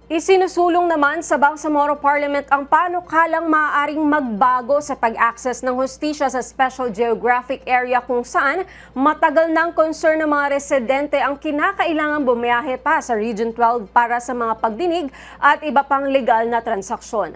Isinusulong naman sa Bangsamoro Parliament ang panukalang maaaring magbago sa pag-access ng hustisya sa Special Geographic Area kung saan matagal ng concern ng mga residente ang kinakailangan bumiyahe pa sa Region 12 para sa mga pagdinig at iba pang legal na transaksyon.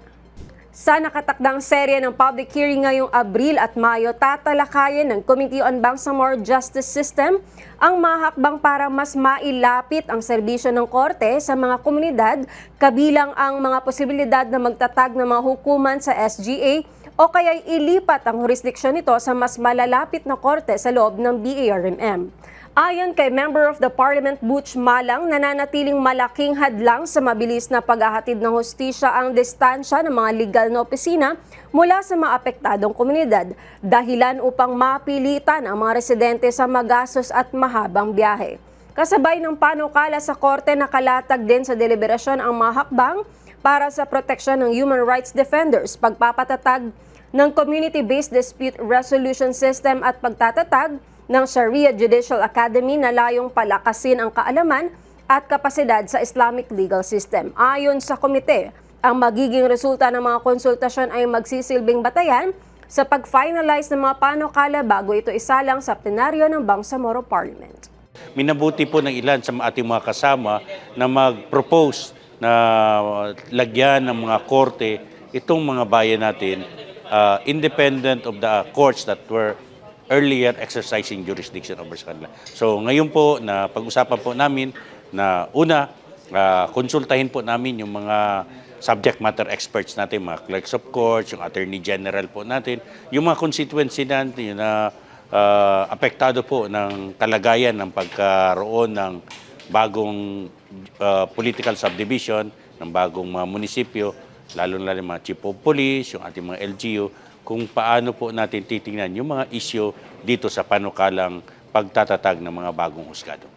Sa nakatakdang serye ng public hearing ngayong Abril at Mayo, tatalakayin ng Committee on Bangsamoro Justice System ang mahakbang para mas mailapit ang serbisyo ng korte sa mga komunidad, kabilang ang mga posibilidad na magtatag ng mga hukuman sa SGA o kaya'y ilipat ang jurisdiksyon nito sa mas malalapit na korte sa loob ng BARMM. Ayon kay Member of the Parliament Butch Malang, nananatiling malaking hadlang sa mabilis na paghahatid ng hustisya ang distansya ng mga legal na opisina mula sa mga apektadong komunidad, dahilan upang mapilitan ang mga residente sa magastos at mahabang biyahe. Kasabay ng panukala sa korte, nakalatag din sa deliberasyon ang mga hakbang para sa proteksyon ng human rights defenders, pagpapatatag ng community-based dispute resolution system at pagtatatag ng Sharia Judicial Academy na layong palakasin ang kaalaman at kapasidad sa Islamic legal system. Ayon sa komite, ang magiging resulta ng mga konsultasyon ay magsisilbing batayan sa pag-finalize ng mga panukala bago ito isalang sa plenaryo ng Bangsamoro Parliament. Minabuti po ng ilan sa ating mga kasama na mag-propose na lagyan ng mga korte itong mga bayan natin independent of the courts that were earlier exercising jurisdiction over sa kanila. So ngayon po na pag-usapan po namin na una, konsultahin po namin yung mga subject matter experts natin, mga clerks of courts, yung attorney general po natin, yung mga constituency natin na apektado po ng kalagayan ng pagkaroon ng bagong political subdivision, ng bagong mga munisipyo, lalo-lalo mga chief of police, yung ating mga LGU, kung paano po natin titingnan yung mga issue dito sa panukalang pagtatatag ng mga bagong husgado.